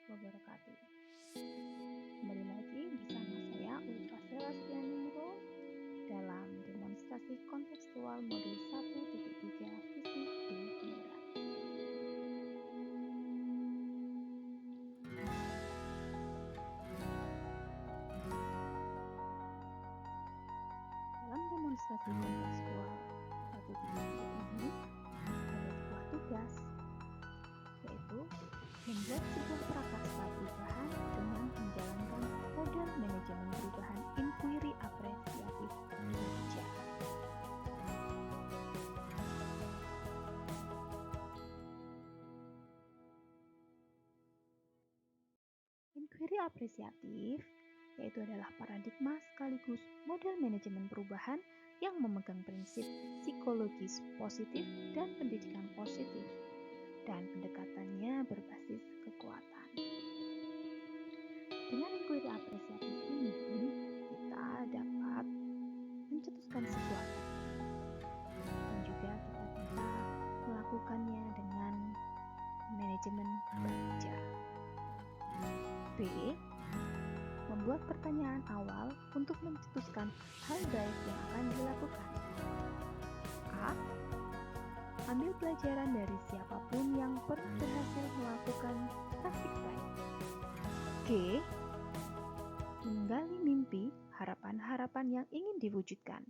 wabarakatuh. Kembali lagi bersama saya Ulfa Selastianingro dalam demonstrasi kontekstual modul 1.3 Fisik B Penggerak. Dalam demonstrasi kontekstual 1.3 ini ada sebuah tugas, yaitu membuat sebuah prakarsa perubahan dengan menjalankan model manajemen perubahan inquiry apresiatif kerja. Inquiry apresiatif yaitu adalah paradigma sekaligus model manajemen perubahan yang memegang prinsip psikologis positif dan pendidikan positif, dan pendekatannya berbasis kekuatan. Dengan inquiry apresiatif ini, kita dapat mencetuskan sebuah dan juga kita bisa melakukannya dengan manajemen kerja. B. Membuat pertanyaan awal untuk mencetuskan hal baik yang akan dilakukan. A. Ambil pelajaran dari siapapun yang pernah berhasil melakukan taktik baik. G. Menggali mimpi, harapan-harapan yang ingin diwujudkan.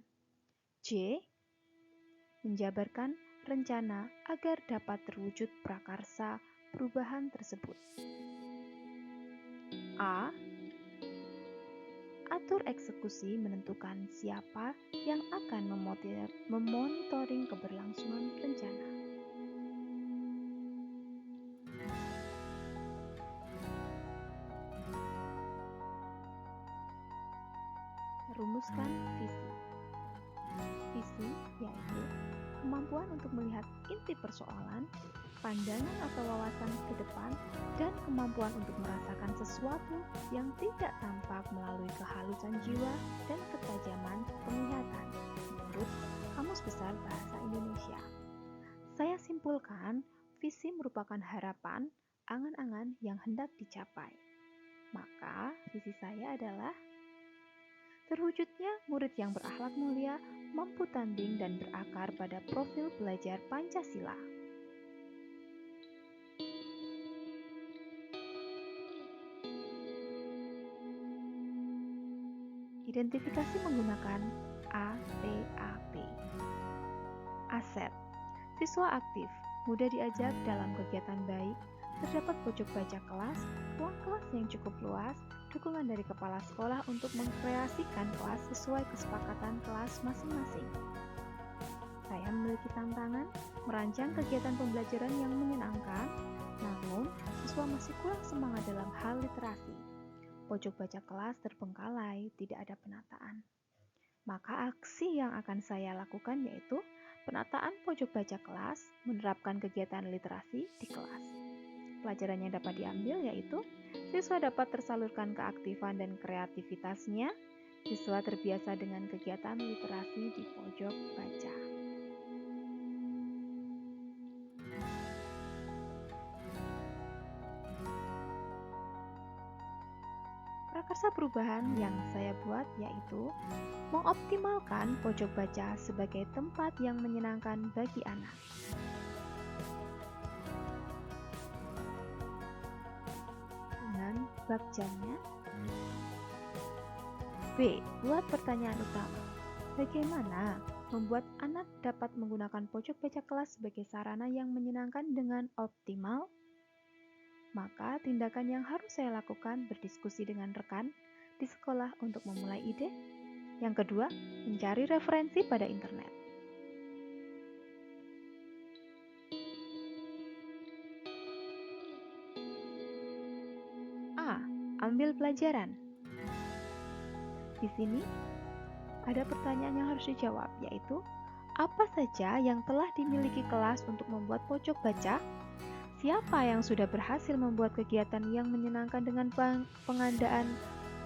J. Menjabarkan rencana agar dapat terwujud prakarsa perubahan tersebut. A. Atur eksekusi menentukan siapa yang akan memonitoring keberlangsungan rencana. Rumuskan visi. Visi yaitu kemampuan untuk melihat inti persoalan, pandangan atau wawasan ke depan, dan kemampuan untuk merasakan sesuatu yang tidak tampak melalui kehalusan jiwa dan ketajaman penglihatan, menurut Kamus Besar Bahasa Indonesia. Saya simpulkan, visi merupakan harapan, angan-angan yang hendak dicapai. Maka, visi saya adalah terwujudnya murid yang berakhlak mulia, mampu tanding dan berakar pada profil belajar Pancasila. Identifikasi menggunakan ATAP. Aset. Siswa aktif, mudah diajak dalam kegiatan baik, terdapat pojok baca kelas, ruang kelas yang cukup luas, dukungan dari kepala sekolah untuk mengkreasikan kelas sesuai kesepakatan kelas masing-masing. Saya memiliki tantangan merancang kegiatan pembelajaran yang menyenangkan, namun siswa masih kurang semangat dalam hal literasi. Pojok baca kelas terbengkalai, tidak ada penataan. Maka aksi yang akan saya lakukan yaitu penataan pojok baca kelas, menerapkan kegiatan literasi di kelas. Pelajaran yang dapat diambil yaitu siswa dapat tersalurkan keaktifan dan kreativitasnya, siswa terbiasa dengan kegiatan literasi di pojok baca. Prakarsa perubahan yang saya buat yaitu mengoptimalkan pojok baca sebagai tempat yang menyenangkan bagi anak. Dengan bab jamnya. B. Buat pertanyaan utama. Bagaimana membuat anak dapat menggunakan pojok baca kelas sebagai sarana yang menyenangkan dengan optimal? Maka tindakan yang harus saya lakukan berdiskusi dengan rekan di sekolah untuk memulai ide. Yang kedua, mencari referensi pada internet. A. Ambil pelajaran. Di sini ada pertanyaan yang harus dijawab, yaitu apa saja yang telah dimiliki kelas untuk membuat pojok baca? Siapa yang sudah berhasil membuat kegiatan yang menyenangkan dengan pengandaan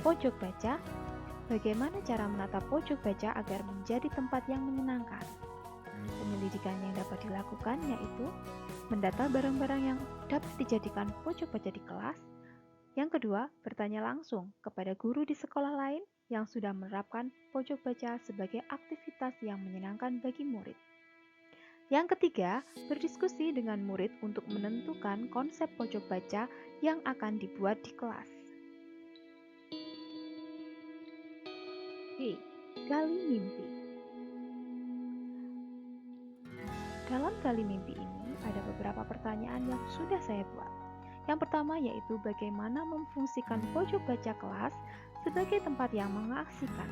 pojok baca? Bagaimana cara menata pojok baca agar menjadi tempat yang menyenangkan? Penyelidikan yang dapat dilakukan yaitu mendata barang-barang yang dapat dijadikan pojok baca di kelas, Yang kedua, bertanya langsung kepada guru di sekolah lain yang sudah menerapkan pojok baca sebagai aktivitas yang menyenangkan bagi murid. Yang ketiga, berdiskusi dengan murid untuk menentukan konsep pojok baca yang akan dibuat di kelas. D. Gali mimpi. Dalam gali mimpi ini ada beberapa pertanyaan yang sudah saya buat. Yang pertama yaitu bagaimana memfungsikan pojok baca kelas sebagai tempat yang mengasihkan.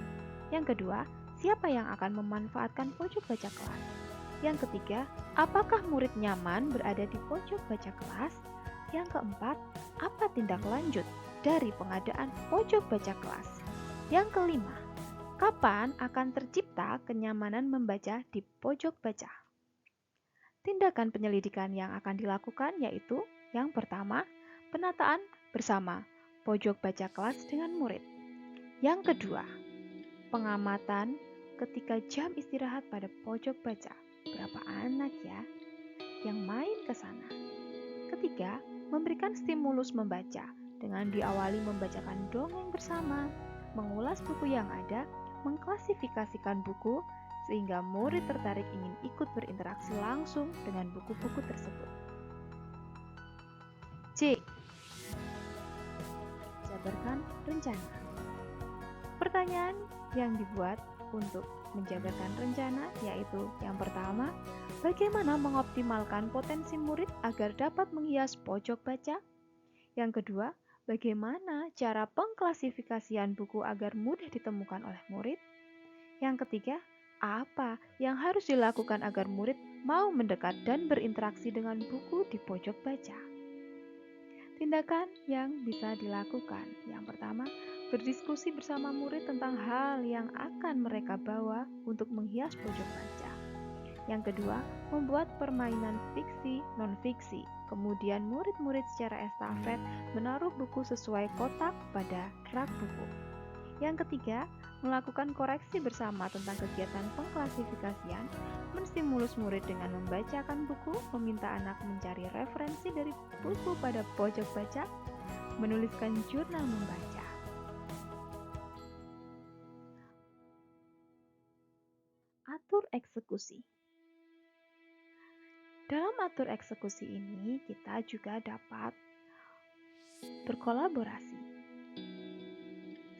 Yang kedua, siapa yang akan memanfaatkan pojok baca kelas? Yang ketiga, apakah murid nyaman berada di pojok baca kelas? Yang keempat, apa tindak lanjut dari pengadaan pojok baca kelas? Yang kelima, kapan akan tercipta kenyamanan membaca di pojok baca? Tindakan penyelidikan yang akan dilakukan yaitu yang pertama, penataan bersama pojok baca kelas dengan murid. Yang kedua, pengamatan ketika jam istirahat pada pojok baca. Berapa anak ya yang main ke sana? Ketiga, memberikan stimulus membaca dengan diawali membacakan dongeng bersama, mengulas buku yang ada, mengklasifikasikan buku, sehingga murid tertarik ingin ikut berinteraksi langsung dengan buku-buku tersebut. C. Jabarkan rencana. Pertanyaan yang dibuat untuk menjabarkan rencana yaitu yang pertama, bagaimana mengoptimalkan potensi murid agar dapat menghias pojok baca? Yang kedua, bagaimana cara pengklasifikasian buku agar mudah ditemukan oleh murid? Yang ketiga, apa yang harus dilakukan agar murid mau mendekat dan berinteraksi dengan buku di pojok baca? Tindakan yang bisa dilakukan. Yang pertama, berdiskusi bersama murid tentang hal yang akan mereka bawa untuk menghias pojok baca. Yang kedua, membuat permainan fiksi non-fiksi. Kemudian murid-murid secara estafet menaruh buku sesuai kotak pada rak buku. Yang ketiga, melakukan koreksi bersama tentang kegiatan pengklasifikasian, menstimulus murid dengan membacakan buku, meminta anak mencari referensi dari buku pada pojok baca, menuliskan jurnal membaca. Atur eksekusi. Dalam atur eksekusi ini, kita juga dapat berkolaborasi.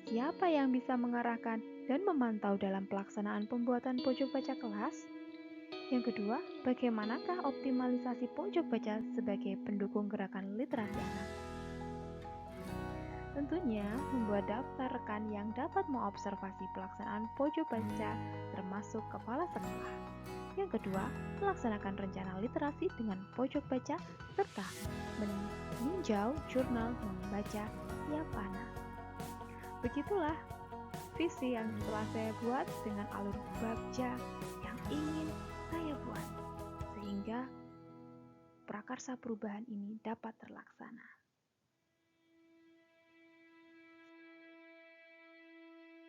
Siapa yang bisa mengarahkan dan memantau dalam pelaksanaan pembuatan pojok baca kelas? Yang kedua, bagaimanakah optimalisasi pojok baca sebagai pendukung gerakan literasi anak? Tentunya, membuat daftar rekan yang dapat mengobservasi pelaksanaan pojok baca termasuk kepala sekolah. Yang kedua, melaksanakan rencana literasi dengan pojok baca serta meninjau jurnal membaca tiap anak. Begitulah visi yang telah saya buat dengan alur baca yang ingin saya buat, sehingga prakarsa perubahan ini dapat terlaksana.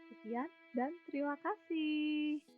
Sekian dan terima kasih.